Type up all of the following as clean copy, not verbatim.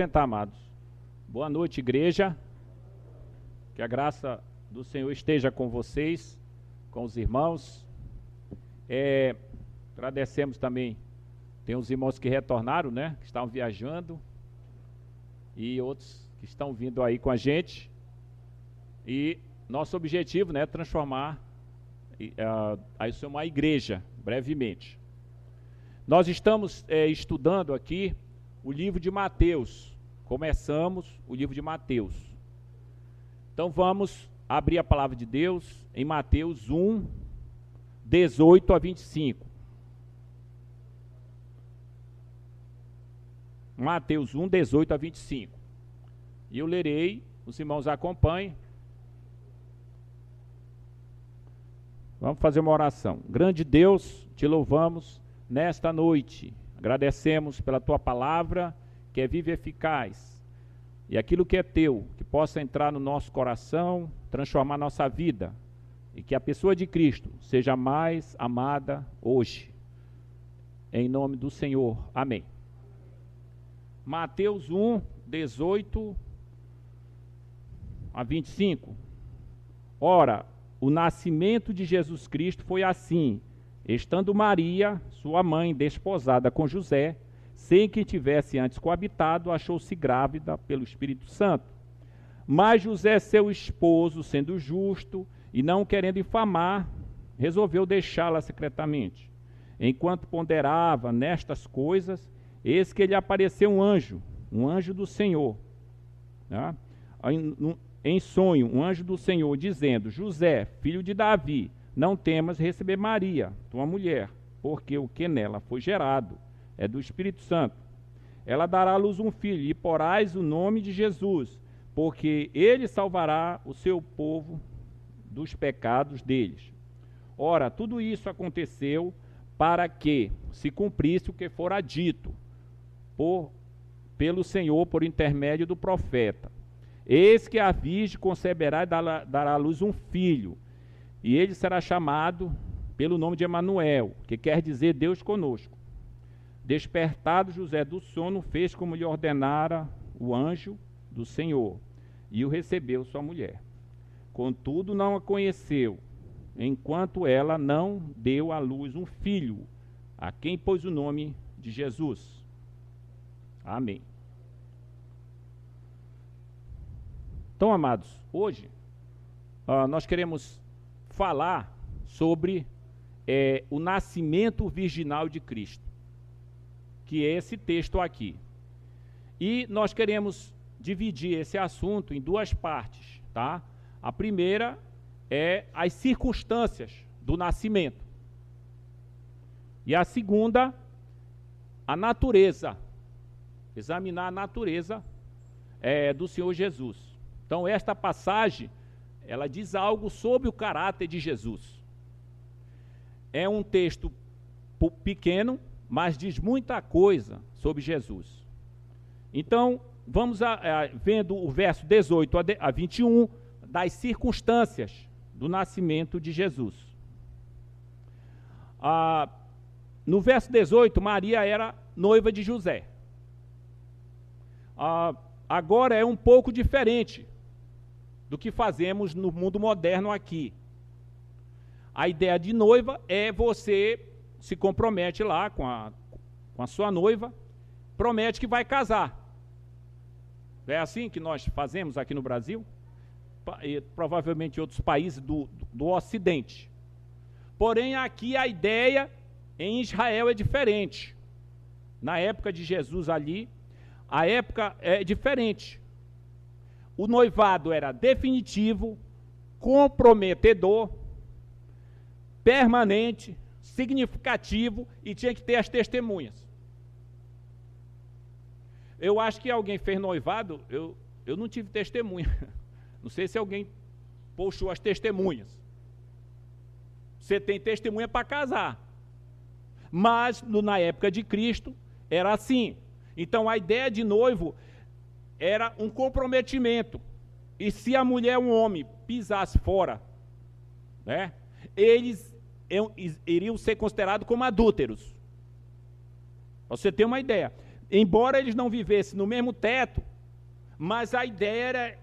Amados. Boa noite, igreja. Que a graça do Senhor esteja com vocês, com os irmãos. Agradecemos também, tem uns irmãos que retornaram, né? Que estavam viajando, e outros que estão vindo aí com a gente. E nosso objetivo, né, é transformar uma igreja, brevemente. Nós estamos estudando aqui o livro de Mateus. Começamos o livro de Mateus. Então vamos abrir a palavra de Deus em Mateus 1, 18 a 25. Mateus 1, 18 a 25. E eu lerei, os irmãos acompanhem. Vamos fazer uma oração. Grande Deus, te louvamos nesta noite. Agradecemos pela tua palavra, que é viva e eficaz, e aquilo que é teu, que possa entrar no nosso coração, transformar nossa vida, e que a pessoa de Cristo seja mais amada hoje, em nome do Senhor, amém. Mateus 1, 18 a 25. Ora, o nascimento de Jesus Cristo foi assim: estando Maria, sua mãe, desposada com José, sem que tivesse antes coabitado, achou-se grávida pelo Espírito Santo. Mas José, seu esposo, sendo justo e não querendo infamar, resolveu deixá-la secretamente. Enquanto ponderava nestas coisas, eis que lhe apareceu um anjo do Senhor, né? Em sonho, um anjo do Senhor, dizendo: José, filho de Davi, não temas receber Maria, tua mulher, porque o que nela foi gerado é do Espírito Santo. Ela dará à luz um filho, e porás o nome de Jesus, porque ele salvará o seu povo dos pecados deles. Ora, tudo isso aconteceu para que se cumprisse o que fora dito pelo Senhor por intermédio do profeta. Eis que a virgem conceberá e dará à luz um filho, e ele será chamado pelo nome de Emanuel, que quer dizer Deus conosco. Despertado José do sono, fez como lhe ordenara o anjo do Senhor, e o recebeu sua mulher. Contudo, não a conheceu, enquanto ela não deu à luz um filho, a quem pôs o nome de Jesus. Amém. Então, amados, hoje nós queremos falar sobre o nascimento virginal de Cristo, que é esse texto aqui. E nós queremos dividir esse assunto em duas partes, tá? A primeira é as circunstâncias do nascimento. E a segunda, a natureza. Examinar a natureza do Senhor Jesus. Então, esta passagem, ela diz algo sobre o caráter de Jesus. É um texto pequeno, mas diz muita coisa sobre Jesus. Então, vamos vendo o verso 18 a 21, das circunstâncias do nascimento de Jesus. No verso 18, Maria era noiva de José. Agora é um pouco diferente do que fazemos no mundo moderno aqui. A ideia de noiva é você se compromete lá com a sua noiva, promete que vai casar. É assim que nós fazemos aqui no Brasil, e provavelmente em outros países do Ocidente. Porém, aqui a ideia em Israel é diferente. Na época de Jesus ali, a época é diferente. O noivado era definitivo, comprometedor, permanente, significativo, e tinha que ter as testemunhas. Eu acho que alguém fez noivado, eu não tive testemunha. Não sei se alguém puxou as testemunhas. Você tem testemunha para casar. Mas na época de Cristo era assim. Então a ideia de noivo era um comprometimento. E se a mulher ou um homem pisasse fora, né, eles iriam ser considerados como adúlteros. Pra você ter uma ideia. embora eles não vivessem no mesmo teto, mas a ideia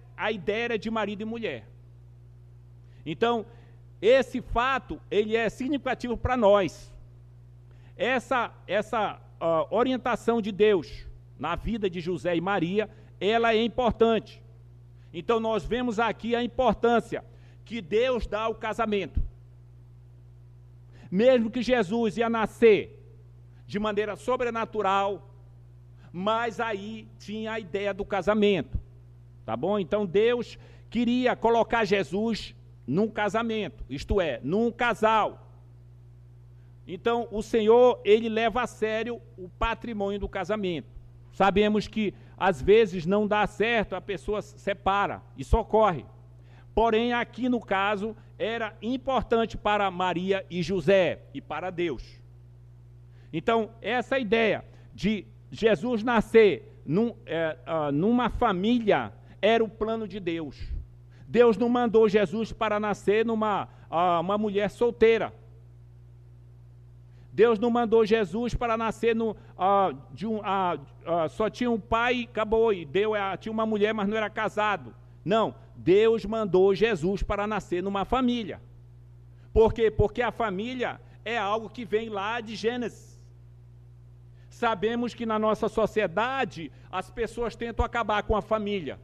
era de marido e mulher. Então, esse fato, ele é significativo para nós. Essa orientação de Deus na vida de José e Maria, ela é importante. Então, nós vemos aqui a importância que Deus dá ao casamento. Mesmo que Jesus ia nascer de maneira sobrenatural, mas aí tinha a ideia do casamento, tá bom? Então Deus queria colocar Jesus num casamento, isto é, num casal. Então o Senhor, ele leva a sério o patrimônio do casamento. Sabemos que às vezes não dá certo, a pessoa se separa, isso ocorre. Porém, aqui no caso, era importante para Maria e José e para Deus. Então, essa ideia de Jesus nascer numa família era o plano de Deus. Deus não mandou Jesus para nascer numa uma mulher solteira. Deus não mandou Jesus para nascer só tinha um pai e acabou, e tinha uma mulher, mas não era casado. Não, Deus mandou Jesus para nascer numa família. Por quê? Porque a família é algo que vem lá de Gênesis. Sabemos que na nossa sociedade as pessoas tentam acabar com a família.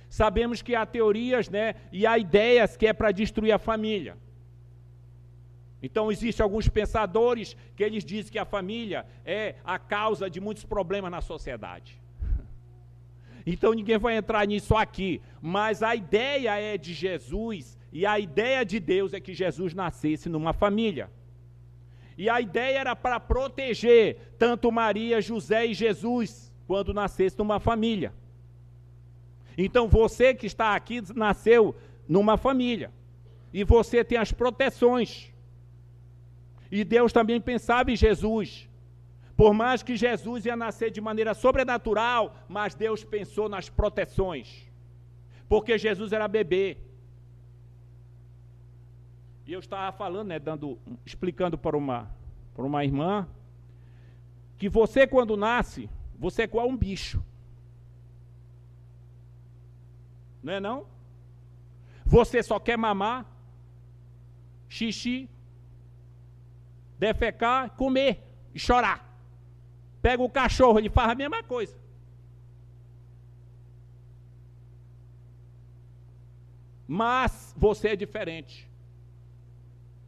Sabemos que há teorias, né, e há ideias que é para destruir a família. Então existem alguns pensadores que eles dizem que a família é a causa de muitos problemas na sociedade. Então ninguém vai entrar nisso aqui, mas a ideia é de Jesus e a ideia de Deus é que Jesus nascesse numa família. E a ideia era para proteger tanto Maria, José e Jesus quando nascesse numa família. Então você que está aqui nasceu numa família e você tem as proteções. E Deus também pensava em Jesus. Por mais que Jesus ia nascer de maneira sobrenatural, mas Deus pensou nas proteções. Porque Jesus era bebê. E eu estava falando, né, explicando para uma irmã, que você quando nasce, você é igual um bicho. Não é não? Você só quer mamar, xixi, defecar, comer e chorar. Pega o cachorro, ele faz a mesma coisa. Mas você é diferente.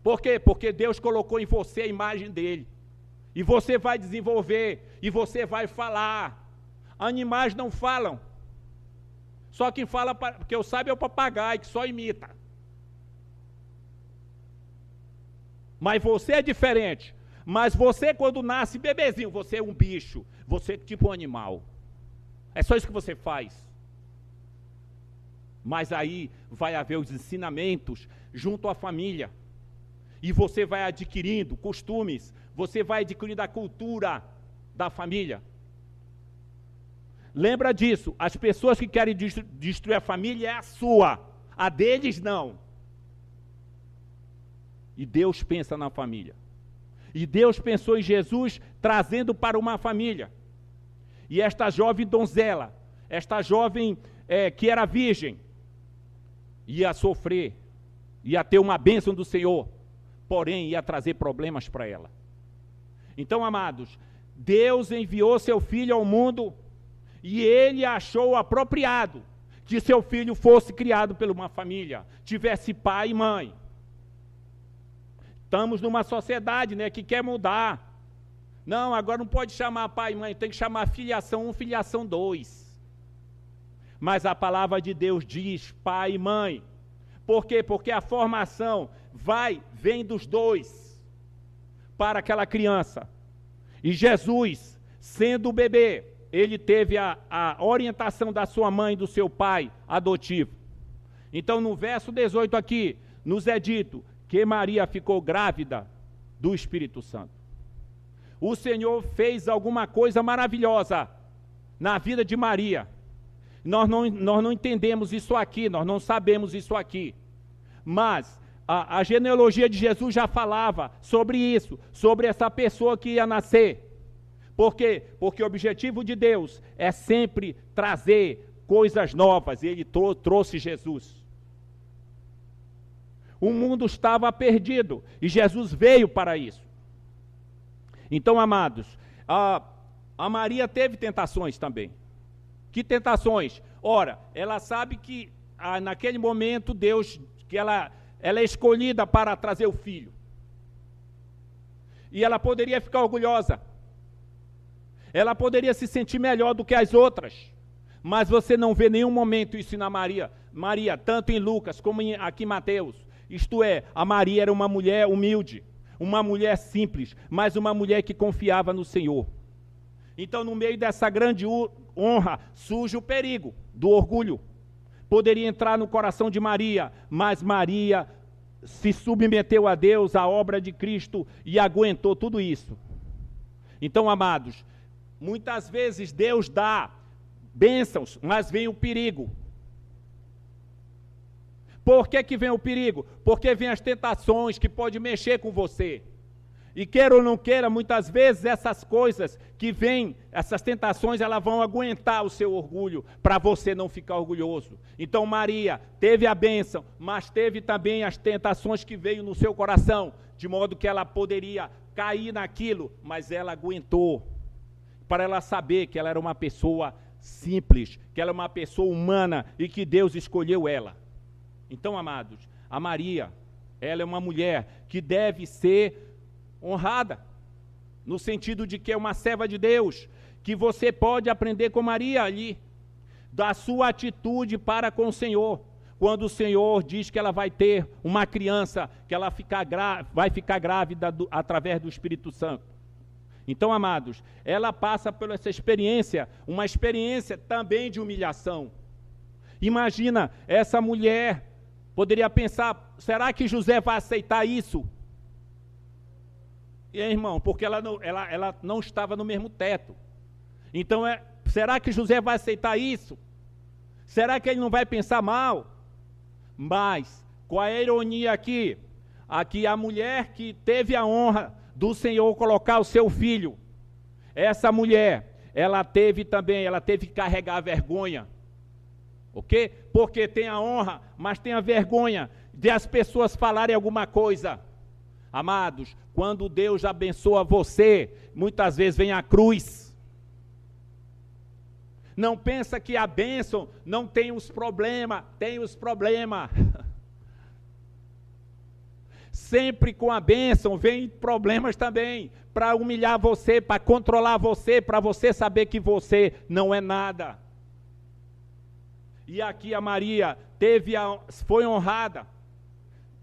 Por quê? Porque Deus colocou em você a imagem dele. E você vai desenvolver, e você vai falar. Animais não falam. Só quem fala, que eu saiba, é o papagaio, que só imita. Mas você é diferente. Mas você, quando nasce bebezinho, você é um bicho. Você é tipo um animal. É só isso que você faz. Mas aí vai haver os ensinamentos junto à família. E você vai adquirindo costumes. Você vai adquirindo a cultura da família. Lembra disso. As pessoas que querem destruir a família é a sua. A deles não. E Deus pensa na família. E Deus pensou em Jesus trazendo para uma família. E esta jovem donzela, esta jovem que era virgem, ia sofrer, ia ter uma bênção do Senhor, porém ia trazer problemas para ela. Então, amados, Deus enviou seu filho ao mundo e ele achou apropriado que seu filho fosse criado por uma família, tivesse pai e mãe. Estamos numa sociedade, né, que quer mudar. Não, agora não pode chamar pai e mãe, tem que chamar filiação 1, filiação 2. Mas a palavra de Deus diz pai e mãe. Por quê? Porque a formação vem dos dois para aquela criança. E Jesus, sendo bebê, ele teve a orientação da sua mãe e do seu pai adotivo. Então no verso 18 aqui, nos é dito que Maria ficou grávida do Espírito Santo. O Senhor fez alguma coisa maravilhosa na vida de Maria. Nós não entendemos isso aqui, nós não sabemos isso aqui. Mas a genealogia de Jesus já falava sobre isso, sobre essa pessoa que ia nascer. Por quê? Porque o objetivo de Deus é sempre trazer coisas novas, e Ele trouxe Jesus. O mundo estava perdido, e Jesus veio para isso. Então, amados, a Maria teve tentações também. Que tentações? Ora, ela sabe que naquele momento Deus, que ela é escolhida para trazer o filho. E ela poderia ficar orgulhosa. Ela poderia se sentir melhor do que as outras. Mas você não vê nenhum momento isso na Maria. Maria, tanto em Lucas como aqui em Mateus. Isto é, a Maria era uma mulher humilde, uma mulher simples, mas uma mulher que confiava no Senhor. Então, no meio dessa grande honra, surge o perigo do orgulho. Poderia entrar no coração de Maria, mas Maria se submeteu a Deus, à obra de Cristo, e aguentou tudo isso. Então, amados, muitas vezes Deus dá bênçãos, mas vem o perigo. Por que vem o perigo? Porque vem as tentações que podem mexer com você. E queira ou não queira, muitas vezes essas coisas que vêm, essas tentações, elas vão aguentar o seu orgulho, para você não ficar orgulhoso. Então Maria teve a bênção, mas teve também as tentações que veio no seu coração, de modo que ela poderia cair naquilo, mas ela aguentou, para ela saber que ela era uma pessoa simples, que ela é uma pessoa humana e que Deus escolheu ela. Então, amados, a Maria, ela é uma mulher que deve ser honrada, no sentido de que é uma serva de Deus, que você pode aprender com Maria ali, da sua atitude para com o Senhor, quando o Senhor diz que ela vai ter uma criança, que ela vai ficar grávida através do Espírito Santo. Então, amados, ela passa por essa experiência, uma experiência também de humilhação. Imagina, essa mulher poderia pensar, será que José vai aceitar isso? E aí, irmão, porque ela não estava no mesmo teto. Então, será que José vai aceitar isso? Será que ele não vai pensar mal? Mas, qual é a ironia aqui? Aqui a mulher que teve a honra do Senhor colocar o seu filho. Essa mulher, ela teve que carregar a vergonha. Ok? Porque tem a honra, mas tem a vergonha de as pessoas falarem alguma coisa. Amados, quando Deus abençoa você, muitas vezes vem a cruz. Não pensa que a bênção não tem os problemas, tem os problemas. Sempre com a bênção vem problemas também, para humilhar você, para controlar você, para você saber que você não é nada. E aqui a Maria foi honrada,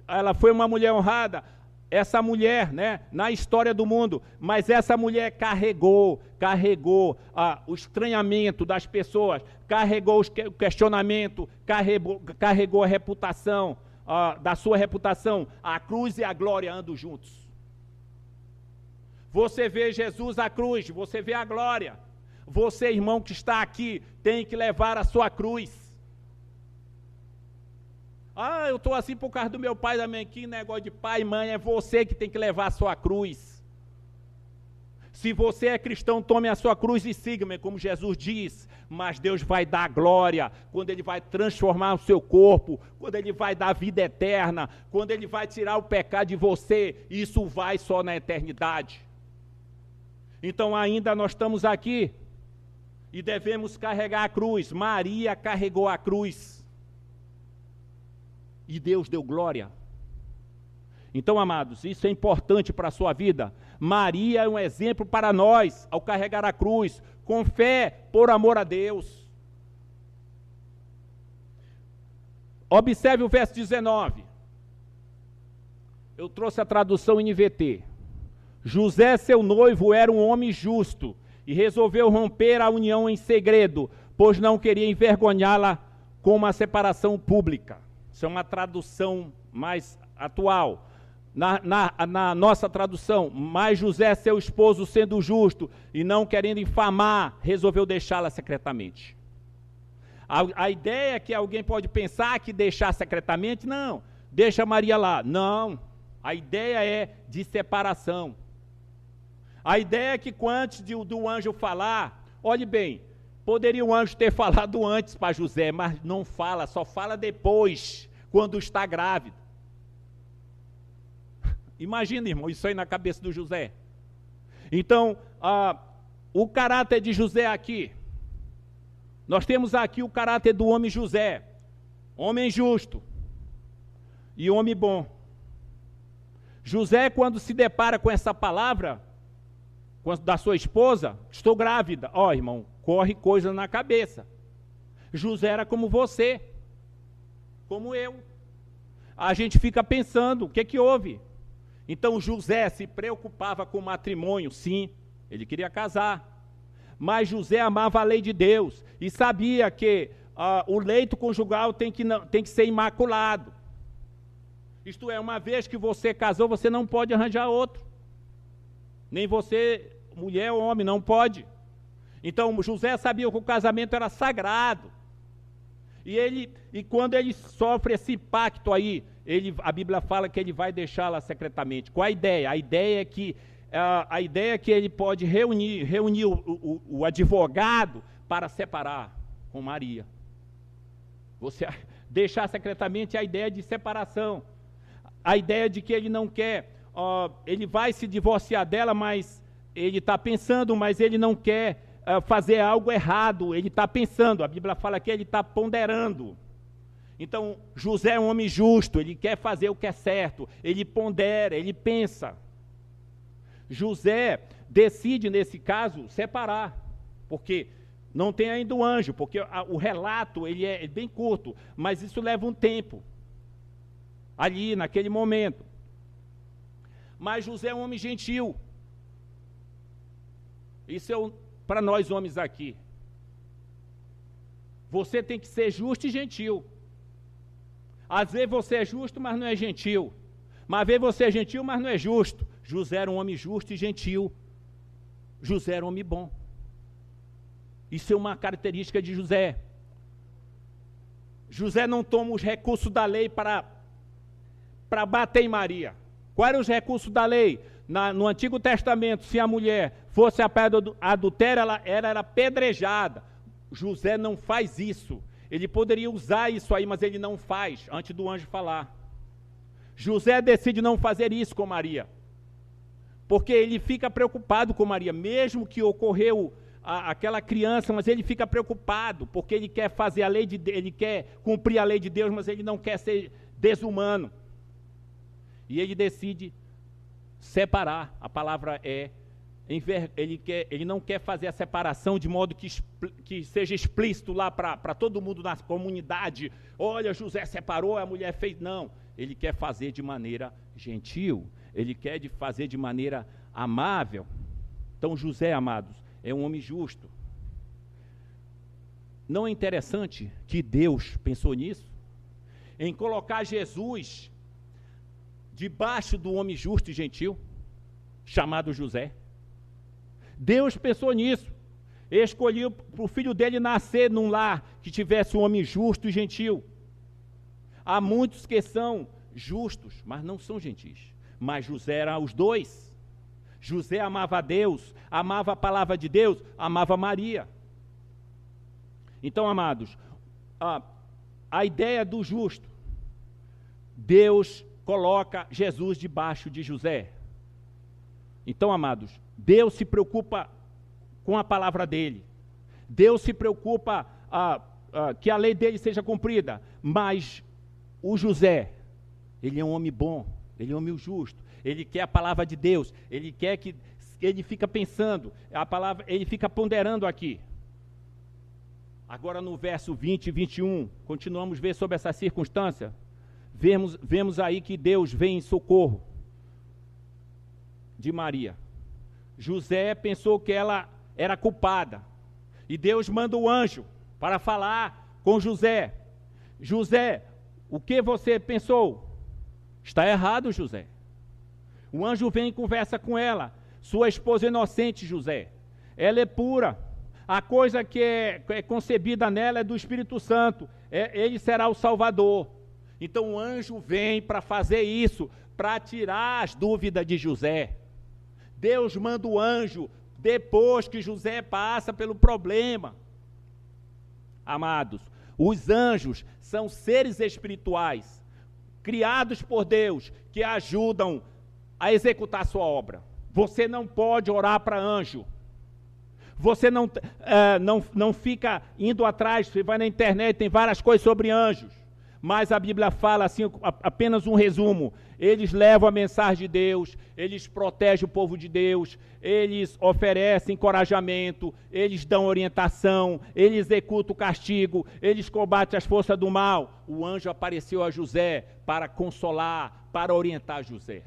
ela foi uma mulher honrada, essa mulher, né, na história do mundo, mas essa mulher carregou o estranhamento das pessoas, carregou o questionamento, carregou a reputação, da sua reputação. A cruz e a glória andam juntos. Você vê Jesus à cruz, você vê a glória. Você, irmão que está aqui, tem que levar a sua cruz. Eu estou assim por causa do meu pai, da minha, que negócio de pai e mãe, é você que tem que levar a sua cruz. Se você é cristão, tome a sua cruz e siga-me, como Jesus diz, mas Deus vai dar glória, quando Ele vai transformar o seu corpo, quando Ele vai dar vida eterna, quando Ele vai tirar o pecado de você, isso vai só na eternidade. Então ainda nós estamos aqui, e devemos carregar a cruz. Maria carregou a cruz, e Deus deu glória. Então, amados, isso é importante para a sua vida. Maria é um exemplo para nós, ao carregar a cruz, com fé, por amor a Deus. Observe o verso 19. Eu trouxe a tradução NVT. José, seu noivo, era um homem justo, e resolveu romper a união em segredo, pois não queria envergonhá-la com uma separação pública. Isso é uma tradução mais atual. Na nossa tradução, mas José, seu esposo, sendo justo e não querendo infamar, resolveu deixá-la secretamente. A ideia é que alguém pode pensar que deixar secretamente, não, deixa Maria lá. Não, a ideia é de separação. A ideia é que antes do anjo falar, olhe bem, poderia o anjo ter falado antes para José, mas não fala, só fala depois, quando está grávida. Imagina, irmão, isso aí na cabeça do José. Então, o caráter de José aqui, nós temos aqui o caráter do homem José, homem justo e homem bom. José, quando se depara com essa palavra da sua esposa, estou grávida, irmão, corre coisa na cabeça. José era como você, como eu. A gente fica pensando, o que houve? Então José se preocupava com o matrimônio, sim, ele queria casar. Mas José amava a lei de Deus e sabia que o leito conjugal tem que ser imaculado. Isto é, uma vez que você casou, você não pode arranjar outro. Nem você, mulher ou homem, não pode. Então José sabia que o casamento era sagrado. E quando ele sofre esse impacto aí, a Bíblia fala que ele vai deixá-la secretamente. Qual a ideia? A ideia é que ele pode reunir o advogado para separar com Maria. Você deixar secretamente a ideia de separação. A ideia de que ele não quer, ele vai se divorciar dela, mas ele está pensando, mas ele não quer fazer algo errado, ele está pensando, a Bíblia fala que ele está ponderando. Então, José é um homem justo, ele quer fazer o que é certo, ele pondera, ele pensa. José decide, nesse caso, separar, porque não tem ainda o anjo, porque o relato ele é bem curto, mas isso leva um tempo, ali, naquele momento. Mas José é um homem gentil. Isso é para nós homens aqui. Você tem que ser justo e gentil. Às vezes você é justo, mas não é gentil. Mas às vezes você é gentil, mas não é justo. José era um homem justo e gentil. José era um homem bom. Isso é uma característica de José. José não toma os recursos da lei para bater em Maria. Quais eram os recursos da lei? No Antigo Testamento, se a mulher fosse a pé do adultério, ela era apedrejada. José não faz isso. Ele poderia usar isso aí, mas ele não faz, antes do anjo falar. José decide não fazer isso com Maria, porque ele fica preocupado com Maria, mesmo que ocorreu aquela criança, mas ele fica preocupado, porque ele quer fazer a lei de Deus, ele quer cumprir a lei de Deus, mas ele não quer ser desumano. E ele decide separar. A palavra ele não quer fazer a separação de modo que seja explícito lá para todo mundo na comunidade. Olha, José separou, a mulher fez. Não, ele quer fazer de maneira gentil, ele quer fazer de maneira amável. Então José, amados, é um homem justo. Não é interessante que Deus pensou nisso? Em colocar Jesus debaixo do homem justo e gentil, chamado José. Deus pensou nisso. Escolheu para o filho dele nascer num lar que tivesse um homem justo e gentil. Há muitos que são justos, mas não são gentis. Mas José era os dois. José amava a Deus, amava a palavra de Deus, amava Maria. Então, amados, a ideia do justo, Deus coloca Jesus debaixo de José. Então, amados, Deus se preocupa com a palavra dele. Deus se preocupa que a lei dele seja cumprida. Mas o José, ele é um homem bom, ele é um homem justo. Ele quer a palavra de Deus. Ele quer que ele fica pensando a palavra, ele fica ponderando aqui. Agora no verso 20 e 21, continuamos a ver sobre essa circunstância. Vemos aí que Deus vem em socorro de Maria. José pensou que ela era culpada, e Deus manda o anjo para falar com José. José, o que você pensou? Está errado, José. O anjo vem e conversa com ela. Sua esposa é inocente, José. Ela é pura. A coisa que é concebida nela é do Espírito Santo. Ele será o Salvador. Então o anjo vem para fazer isso, para tirar as dúvidas de José. Deus manda o anjo depois que José passa pelo problema. Amados, os anjos são seres espirituais, criados por Deus, que ajudam a executar a sua obra. Você não pode orar para anjo. Você não fica indo atrás, você vai na internet, tem várias coisas sobre anjos. Mas a Bíblia fala assim, apenas um resumo. Eles levam a mensagem de Deus, eles protegem o povo de Deus, eles oferecem encorajamento, eles dão orientação, eles executam o castigo, eles combatem as forças do mal. O anjo apareceu a José para consolar, para orientar José.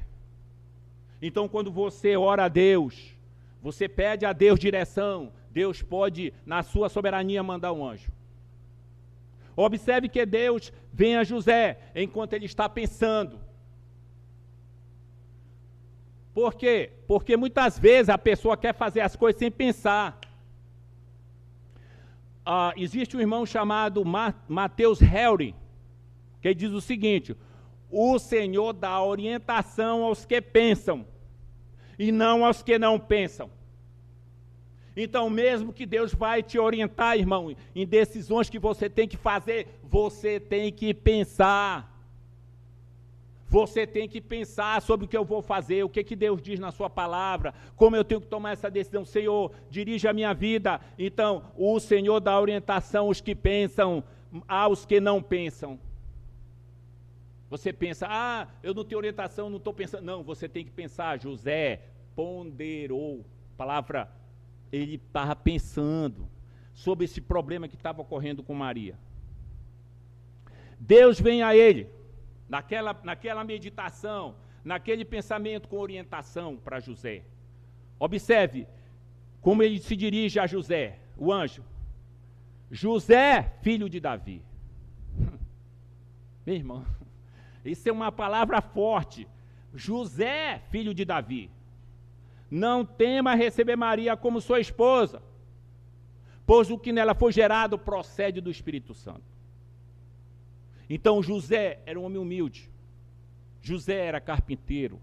Então, quando você ora a Deus, você pede a Deus direção, Deus pode, na sua soberania, mandar um anjo. Observe que Deus vem a José enquanto ele está pensando. Por quê? Porque muitas vezes a pessoa quer fazer as coisas sem pensar. Existe um irmão chamado Mateus Henry, que diz o seguinte: o Senhor dá orientação aos que pensam, e não aos que não pensam. Então, mesmo que Deus vai te orientar, irmão, em decisões que você tem que fazer, você tem que pensar. Você tem que pensar sobre o que eu vou fazer, o que Deus diz na sua palavra, como eu tenho que tomar essa decisão. Senhor, dirige a minha vida. Então, o Senhor dá orientação aos que pensam, aos que não pensam. Você pensa, eu não tenho orientação, não estou pensando. Não, você tem que pensar. José ponderou, palavra, ele estava pensando sobre esse problema que estava ocorrendo com Maria. Deus vem a ele, naquela meditação, naquele pensamento com orientação para José. Observe como ele se dirige a José, o anjo. José, filho de Davi. Meu irmão, isso é uma palavra forte. José, filho de Davi. Não tema receber Maria como sua esposa, pois o que nela foi gerado procede do Espírito Santo. Então José era um homem humilde. José era carpinteiro.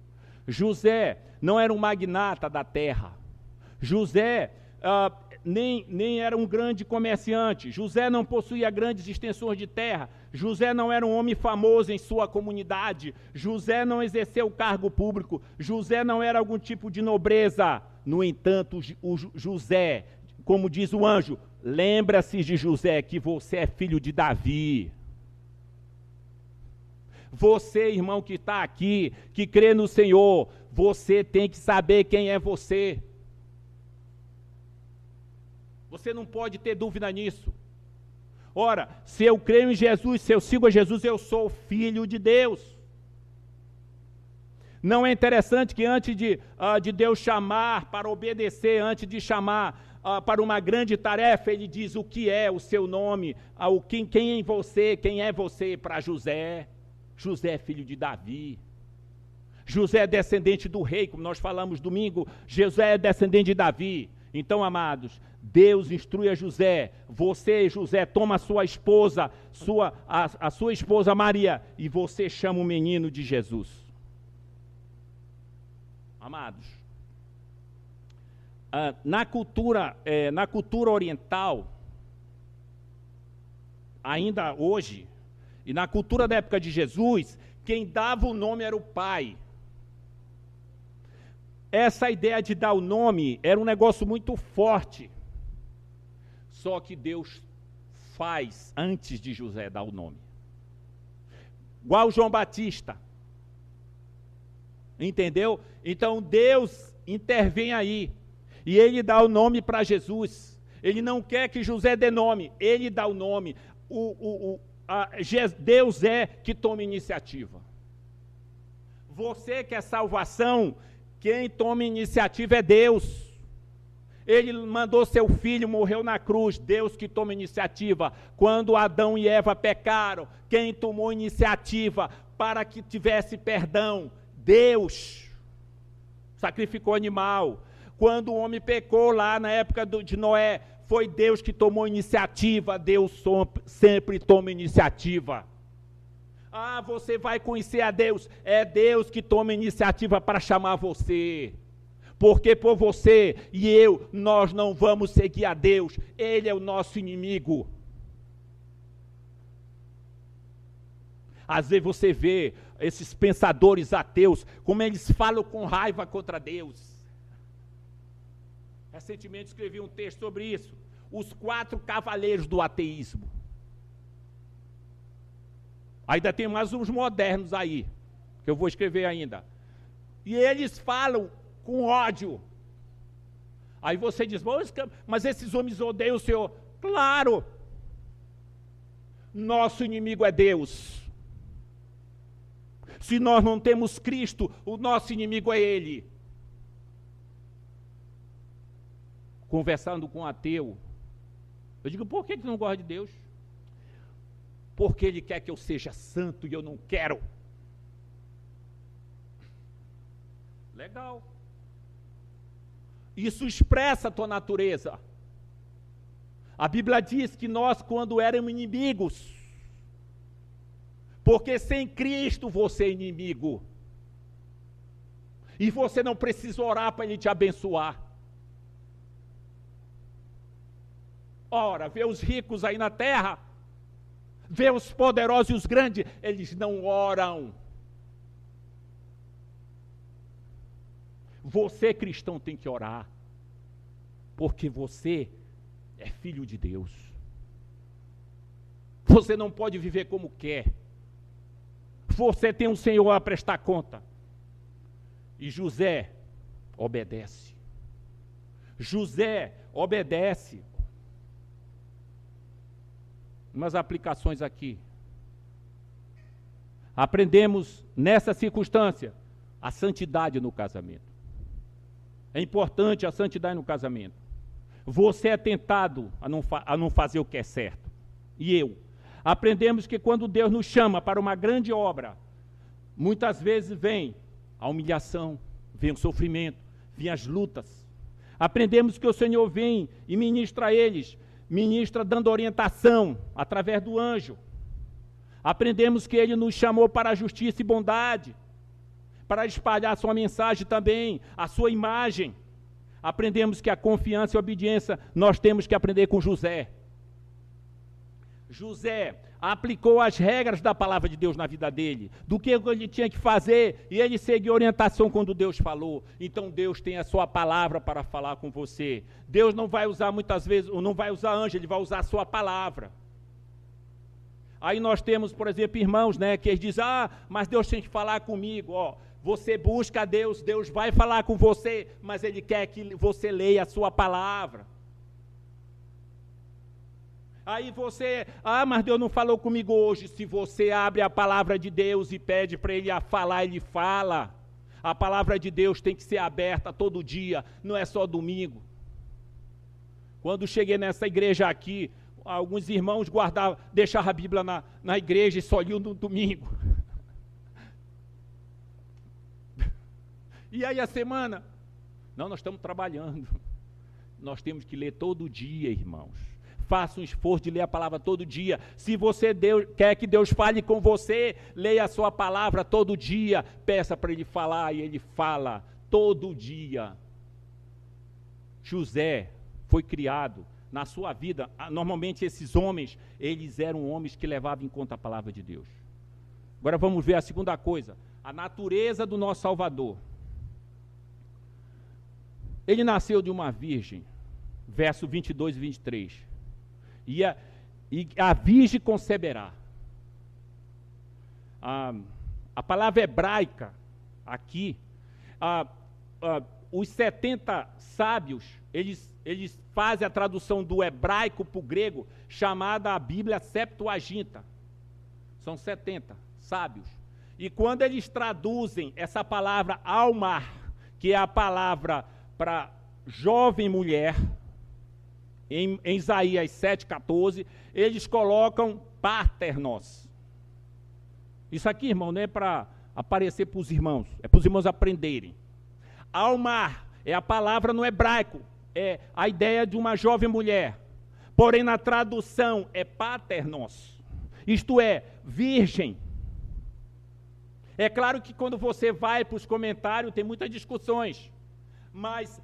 José não era um magnata da terra. José nem era um grande comerciante. José não possuía grandes extensões de terra. José não era um homem famoso em sua comunidade. José não exerceu cargo público. José não era algum tipo de nobreza. No entanto, José, como diz o anjo, lembra-se de José que você é filho de Davi. Você, irmão que está aqui, que crê no Senhor, você tem que saber quem é você. Você não pode ter dúvida nisso. Ora, se eu creio em Jesus, se eu sigo a Jesus, eu sou filho de Deus. Não é interessante que antes de Deus chamar para obedecer, antes de chamar para uma grande tarefa, ele diz o que é o seu nome, quem é você para José. José é filho de Davi. José é descendente do rei, como nós falamos domingo. José é descendente de Davi. Então, amados, Deus instrui a José, você, José, toma a sua esposa, a sua esposa Maria, e você chama o menino de Jesus. Amados, na cultura oriental, ainda hoje, e na cultura da época de Jesus, quem dava o nome era o pai. Essa ideia de dar o nome era um negócio muito forte. Só que Deus faz antes de José dar o nome. Igual João Batista. Entendeu? Então Deus intervém aí. E ele dá o nome para Jesus. Ele não quer que José dê nome. Ele dá o nome. Deus é que toma iniciativa. Você quer salvação? Quem toma iniciativa é Deus. Ele mandou seu filho, morreu na cruz. Deus que toma iniciativa. Quando Adão e Eva pecaram, quem tomou iniciativa para que tivesse perdão? Deus. Sacrificou animal. Quando o homem pecou lá na época de Noé, foi Deus que tomou iniciativa. Deus sempre toma iniciativa. Você vai conhecer a Deus. É Deus que toma iniciativa para chamar você. porque por você e eu, nós não vamos seguir a Deus. Ele é o nosso inimigo. Às vezes você vê esses pensadores ateus, como eles falam com raiva contra Deus. Recentemente escrevi um texto sobre isso. Os 4 cavaleiros do ateísmo. Ainda tem mais uns modernos aí, que eu vou escrever ainda. E eles falam com ódio. Aí você diz, mas esses homens odeiam o Senhor. Claro! Nosso inimigo é Deus. Se nós não temos Cristo, o nosso inimigo é Ele. Conversando com um ateu, eu digo, por que tu não gosta de Deus? Porque Ele quer que eu seja santo e eu não quero. Legal. Isso expressa a tua natureza. A Bíblia diz que nós, quando éramos inimigos, porque sem Cristo você é inimigo. E você não precisa orar para Ele te abençoar. Ora, vê os ricos aí na terra, vê os poderosos e os grandes, eles não oram. Você, cristão, tem que orar, porque você é filho de Deus. Você não pode viver como quer. Você tem um Senhor a prestar conta. E José obedece. José obedece. Umas aplicações aqui. Aprendemos nessa circunstância a santidade no casamento. É importante a santidade no casamento. Você é tentado a não fazer o que é certo. E eu. Aprendemos que quando Deus nos chama para uma grande obra, muitas vezes vem a humilhação, vem o sofrimento, vem as lutas. Aprendemos que o Senhor vem e ministra a eles, ministra dando orientação através do anjo. Aprendemos que Ele nos chamou para a justiça e bondade, para espalhar a sua mensagem também, a sua imagem. Aprendemos que a confiança e a obediência nós temos que aprender com José. José aplicou as regras da palavra de Deus na vida dele, do que ele tinha que fazer, e ele seguiu a orientação quando Deus falou. Então Deus tem a sua palavra para falar com você. Deus não vai usar muitas vezes, ou não vai usar anjo, Ele vai usar a sua palavra. Aí nós temos, por exemplo, irmãos, que eles dizem, mas Deus tem que falar comigo, você busca a Deus, Deus vai falar com você, mas Ele quer que você leia a sua palavra. Aí você, mas Deus não falou comigo hoje. Se você abre a palavra de Deus e pede para Ele falar, Ele fala. A palavra de Deus tem que ser aberta todo dia, não é só domingo. Quando cheguei nessa igreja aqui, alguns irmãos deixavam a Bíblia na igreja e só liam no domingo. E aí a semana? Não, nós estamos trabalhando. Nós temos que ler todo dia, irmãos. Faça um esforço de ler a palavra todo dia. Se você quer que Deus fale com você, leia a sua palavra todo dia. Peça para Ele falar e Ele fala todo dia. José foi criado na sua vida. Normalmente esses homens, eles eram homens que levavam em conta a palavra de Deus. Agora vamos ver a segunda coisa. A natureza do nosso Salvador. Ele nasceu de uma virgem. Verso 22 e 23. E a virgem conceberá. A palavra hebraica aqui, os 70 sábios, eles fazem a tradução do hebraico para o grego, chamada a Bíblia Septuaginta. São 70 sábios. E quando eles traduzem essa palavra almar, que é a palavra para jovem mulher, em Isaías 7,14, eles colocam paternos. Isso aqui, irmão, não é para aparecer para os irmãos, é para os irmãos aprenderem. Almar é a palavra no hebraico, é a ideia de uma jovem mulher. Porém, na tradução é paternos, isto é, virgem. É claro que quando você vai para os comentários, tem muitas discussões. Mas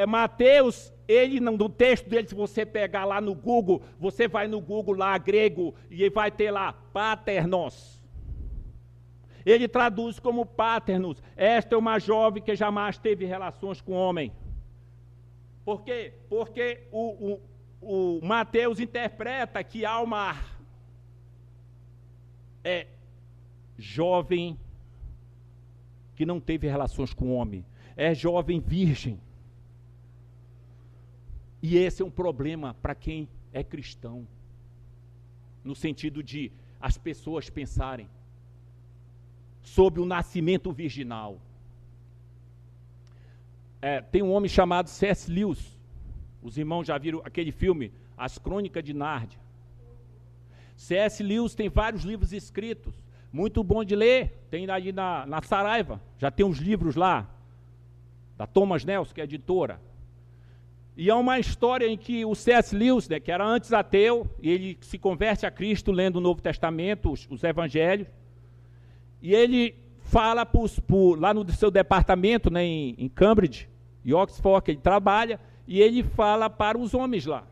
Mateus, ele no texto dele, se você pegar lá no Google, você vai no Google lá, grego, e vai ter lá, paternos. Ele traduz como paternos. Esta é uma jovem que jamais teve relações com homem. Por quê? Porque o Mateus interpreta que alma é jovem que não teve relações com homem. É jovem virgem. E esse é um problema para quem é cristão. No sentido de as pessoas pensarem sobre o nascimento virginal. Tem um homem chamado C.S. Lewis. Os irmãos já viram aquele filme, As Crônicas de Nárnia. C.S. Lewis tem vários livros escritos. Muito bom de ler. Tem ali na Saraiva. Já tem uns livros lá. Da Thomas Nelson, que é editora. E é uma história em que o C.S. Lewis, né, que era antes ateu, e ele se converte a Cristo lendo o Novo Testamento, os Evangelhos, e ele fala lá no seu departamento, né, em Cambridge e Oxford, que ele trabalha, e ele fala para os homens lá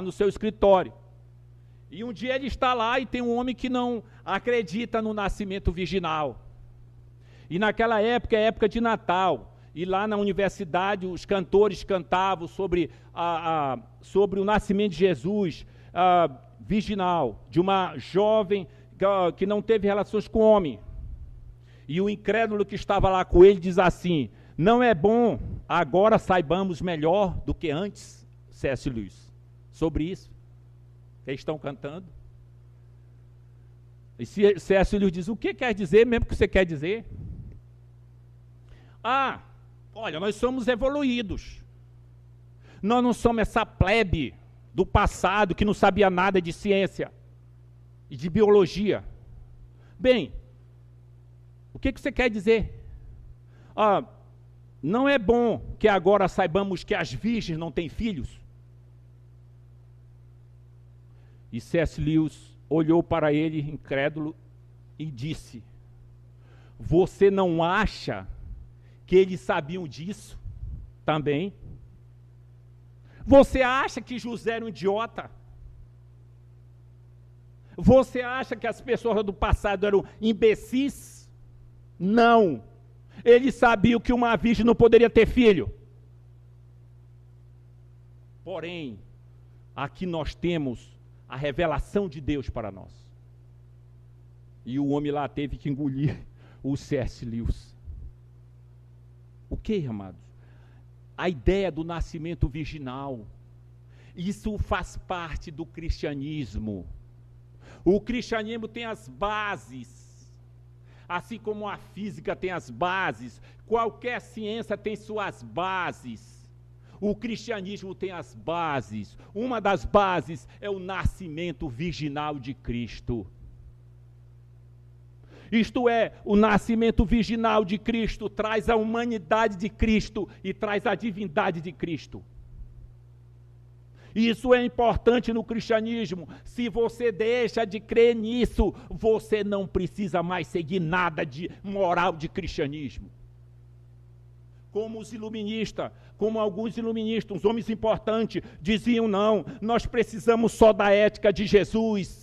no seu escritório. E um dia ele está lá e tem um homem que não acredita no nascimento virginal. E naquela época, é época de Natal. E lá na universidade os cantores cantavam sobre o nascimento de Jesus virginal, de uma jovem que não teve relações com homem. E o incrédulo que estava lá com ele diz assim: não é bom agora saibamos melhor do que antes, C.S. Lewis, sobre isso. Eles estão cantando. E C.S. Lewis diz: o que quer dizer mesmo que você quer dizer? Olha, nós somos evoluídos. Nós não somos essa plebe do passado que não sabia nada de ciência e de biologia. Bem, o que você quer dizer? Não é bom que agora saibamos que as virgens não têm filhos? E C.S. Lewis olhou para ele, incrédulo, e disse: você não acha que eles sabiam disso também? Você acha que José era um idiota? Você acha que as pessoas do passado eram imbecis? Não. Eles sabiam que uma virgem não poderia ter filho. Porém, aqui nós temos a revelação de Deus para nós. E o homem lá teve que engolir o C.S. Lewis. O que, amados? A ideia do nascimento virginal. Isso faz parte do cristianismo. O cristianismo tem as bases. Assim como a física tem as bases, qualquer ciência tem suas bases. O cristianismo tem as bases. Uma das bases é o nascimento virginal de Cristo. Isto é, o nascimento virginal de Cristo traz a humanidade de Cristo e traz a divindade de Cristo. Isso é importante no cristianismo. Se você deixa de crer nisso, você não precisa mais seguir nada de moral de cristianismo. Como os iluministas, como alguns iluministas, uns homens importantes, diziam: não, nós precisamos só da ética de Jesus.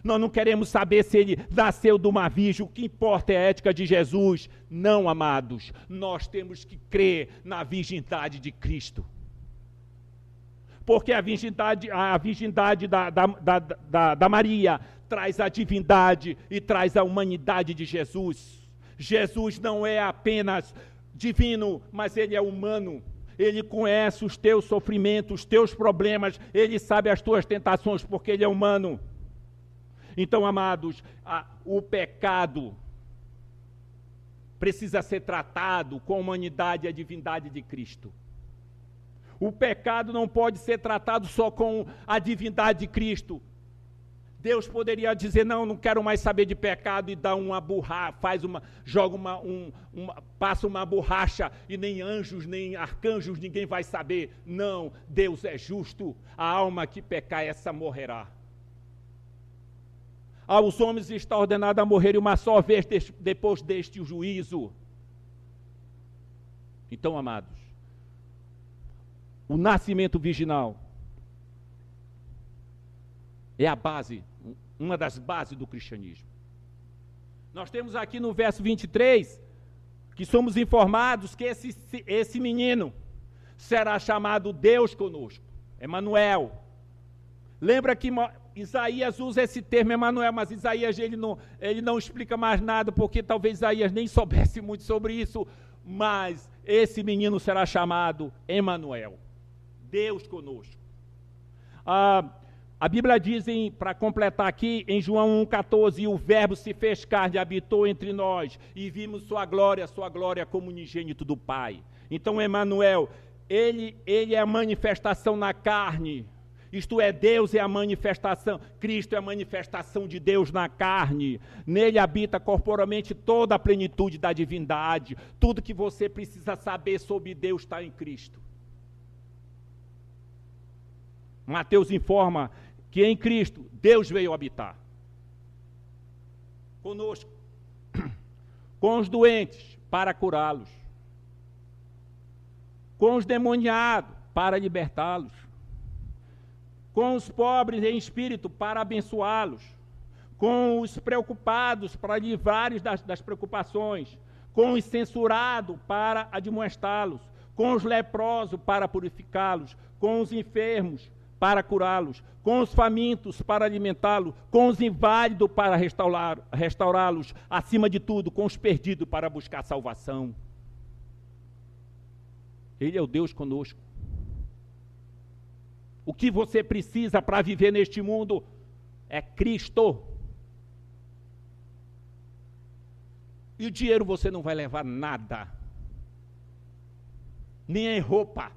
Nós não queremos saber se ele nasceu de uma virgem, o que importa é a ética de Jesus. Não, amados, nós temos que crer na virgindade de Cristo. Porque a virgindade da Maria traz a divindade e traz a humanidade de Jesus. Jesus não é apenas divino, mas ele é humano. Ele conhece os teus sofrimentos, os teus problemas, ele sabe as tuas tentações, porque ele é humano. Então, amados, o pecado precisa ser tratado com a humanidade e a divindade de Cristo. O pecado não pode ser tratado só com a divindade de Cristo. Deus poderia dizer: não quero mais saber de pecado, e dá uma borracha, passa uma borracha e nem anjos, nem arcanjos, ninguém vai saber. Não, Deus é justo, a alma que pecar, essa morrerá. Aos homens está ordenado a morrer uma só vez depois deste juízo. Então, amados, o nascimento virginal é a base, uma das bases do cristianismo. Nós temos aqui no verso 23, que somos informados que esse menino será chamado Deus conosco, Emanuel. Lembra que Isaías usa esse termo Emanuel, mas Isaías ele não explica mais nada, porque talvez Isaías nem soubesse muito sobre isso, mas esse menino será chamado Emanuel, Deus conosco. A Bíblia diz, para completar aqui, em João 1,14, o verbo se fez carne e habitou entre nós, e vimos sua glória como unigênito do Pai. Então, Emanuel, ele é a manifestação na carne, isto é, Deus é a manifestação, Cristo é a manifestação de Deus na carne. Nele habita corporalmente toda a plenitude da divindade. Tudo que você precisa saber sobre Deus está em Cristo. Mateus informa que em Cristo Deus veio habitar conosco, com os doentes para curá-los, com os demoniados para libertá-los, com os pobres em espírito para abençoá-los, com os preocupados para livrá-los das preocupações, com os censurados para admoestá-los, com os leprosos para purificá-los, com os enfermos para curá-los, com os famintos para alimentá-los, com os inválidos para restaurá-los, acima de tudo, com os perdidos para buscar salvação. Ele é o Deus conosco. O que você precisa para viver neste mundo é Cristo. E o dinheiro você não vai levar nada, nem em roupa.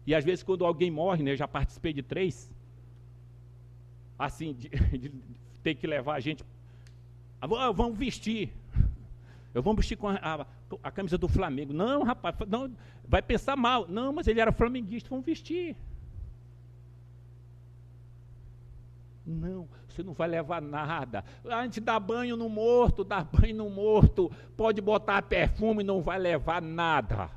E às vezes quando alguém morre, né, eu já participei de 3, assim, de ter que levar a gente, vamos vestir, vamos vestir com a camisa do Flamengo. Não, rapaz, não, vai pensar mal. Não, mas ele era flamenguista, vamos vestir. Não, você não vai levar nada. A gente dá banho no morto, pode botar perfume, não vai levar nada.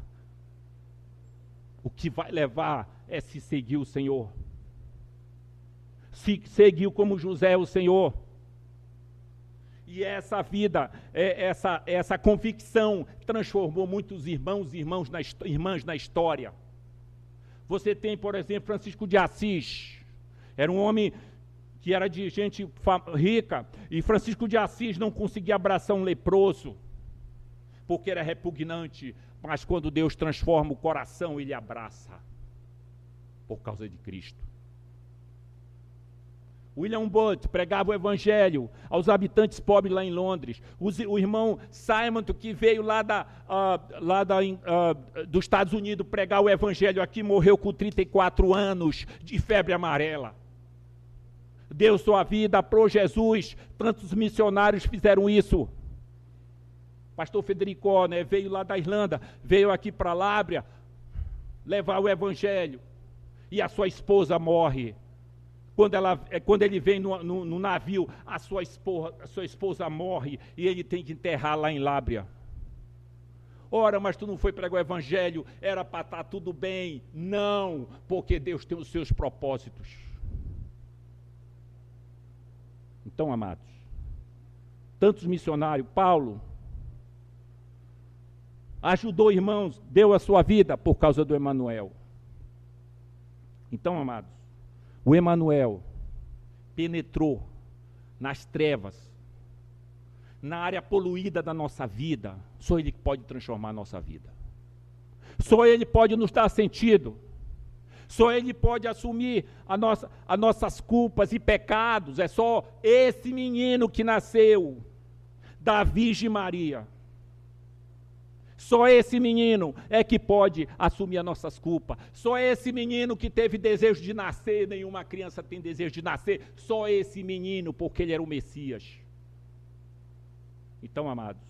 O que vai levar é se seguir o Senhor. Se seguiu como José o Senhor. E essa vida, essa convicção transformou muitos irmãs na história. Você tem, por exemplo, Francisco de Assis. Era um homem que era de gente rica, e Francisco de Assis não conseguia abraçar um leproso, porque era repugnante, mas quando Deus transforma o coração, ele abraça, por causa de Cristo. William Booth pregava o evangelho aos habitantes pobres lá em Londres. O irmão Simon, que veio dos Estados Unidos pregar o evangelho aqui, morreu com 34 anos de febre amarela. Deu sua vida pro Jesus, tantos missionários fizeram isso. Pastor Federico, né, veio lá da Irlanda, veio aqui para Lábrea levar o evangelho, e a sua esposa morre. Quando ele vem no navio, a sua esposa morre, e ele tem que enterrar lá em Lábrea. Ora, mas tu não foi pregar o evangelho, era para estar tudo bem. Não, porque Deus tem os seus propósitos. Então, amados, tantos missionários, Paulo ajudou irmãos, deu a sua vida por causa do Emanuel. Então, amados, o Emanuel penetrou nas trevas, na área poluída da nossa vida. Só Ele pode transformar a nossa vida. Só Ele pode nos dar sentido. Só Ele pode assumir as nossas culpas e pecados. É só esse menino que nasceu da Virgem Maria. Só esse menino é que pode assumir as nossas culpas. Só esse menino que teve desejo de nascer. Nenhuma criança tem desejo de nascer. Só esse menino, porque ele era o Messias. Então, amados,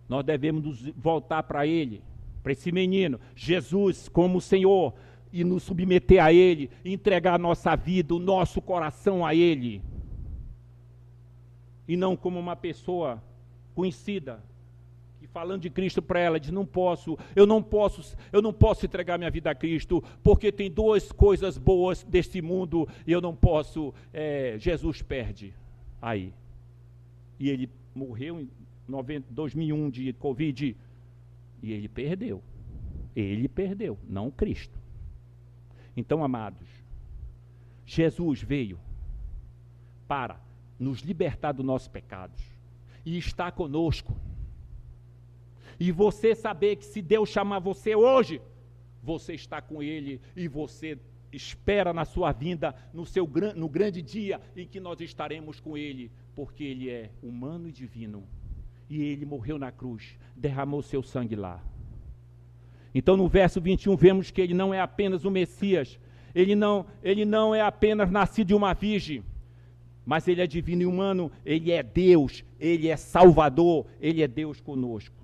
nós devemos nos voltar para Ele, para esse menino, Jesus, como o Senhor, e nos submeter a Ele, entregar a nossa vida, o nosso coração a Ele. E não como uma pessoa conhecida, que falando de Cristo para ela, diz, eu não posso entregar minha vida a Cristo, porque tem duas coisas boas deste mundo, e eu não posso, Jesus perde. Aí, e ele morreu em 2001 de Covid, e ele perdeu, não Cristo. Então, amados, Jesus veio para nos libertar dos nossos pecados, e está conosco. E você saber que se Deus chamar você hoje, você está com Ele, e você espera na sua vinda, no grande dia em que nós estaremos com Ele, porque Ele é humano e divino, e Ele morreu na cruz, derramou seu sangue lá. Então no verso 21 vemos que Ele não é apenas o Messias, Ele não é apenas nascido de uma virgem, mas Ele é divino e humano, Ele é Deus, Ele é Salvador, Ele é Deus conosco.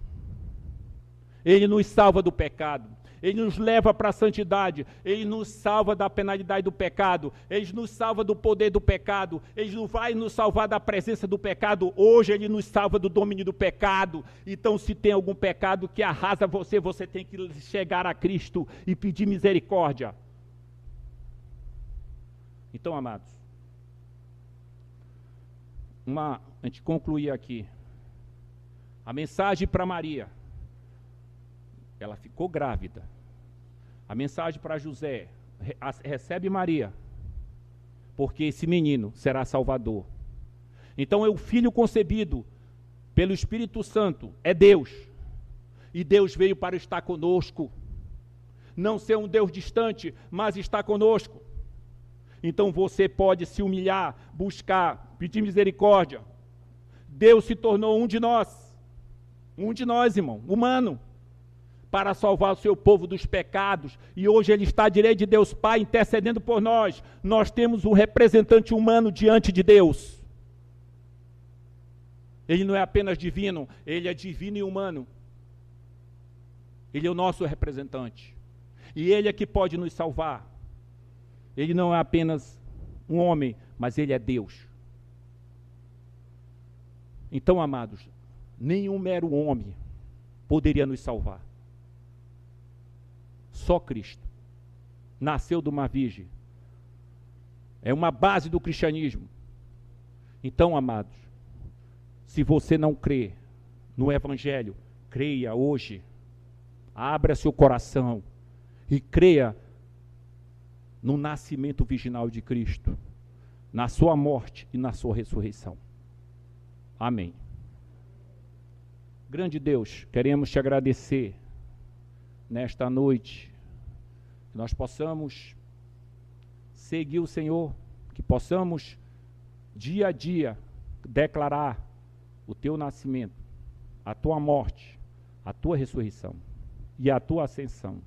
Ele nos salva do pecado, Ele nos leva para a santidade, Ele nos salva da penalidade do pecado, Ele nos salva do poder do pecado, Ele não vai nos salvar da presença do pecado, hoje Ele nos salva do domínio do pecado. Então se tem algum pecado que arrasa você, você tem que chegar a Cristo e pedir misericórdia. Então, amados, a gente concluir aqui, a mensagem para Maria, ela ficou grávida. A mensagem para José, recebe Maria, porque esse menino será salvador. Então o filho concebido pelo Espírito Santo é Deus, e Deus veio para estar conosco, não ser um Deus distante, mas estar conosco. Então você pode se humilhar, buscar, pedir misericórdia. Deus se tornou um de nós, irmão, humano, para salvar o seu povo dos pecados, e hoje Ele está à direita de Deus Pai, intercedendo por nós. Nós temos um representante humano diante de Deus. Ele não é apenas divino, Ele é divino e humano. Ele é o nosso representante, e Ele é que pode nos salvar. Ele não é apenas um homem, mas Ele é Deus. Então, amados, nenhum mero homem poderia nos salvar. Só Cristo. Nasceu de uma virgem. É uma base do cristianismo. Então, amados, se você não crê no Evangelho, creia hoje. Abra seu coração e creia no nascimento virginal de Cristo, na sua morte e na sua ressurreição. Amém. Grande Deus, queremos te agradecer nesta noite, que nós possamos seguir o Senhor, que possamos dia a dia declarar o teu nascimento, a tua morte, a tua ressurreição e a tua ascensão.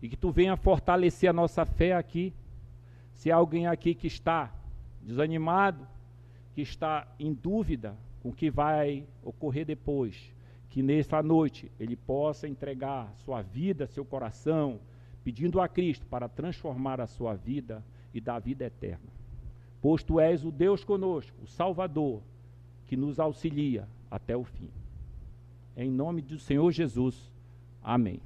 E que tu venha fortalecer a nossa fé aqui. Se há alguém aqui que está desanimado, que está em dúvida com o que vai ocorrer depois, que nesta noite ele possa entregar sua vida, seu coração, pedindo a Cristo para transformar a sua vida e dar vida eterna. Pois tu és o Deus conosco, o Salvador, que nos auxilia até o fim. Em nome do Senhor Jesus. Amém.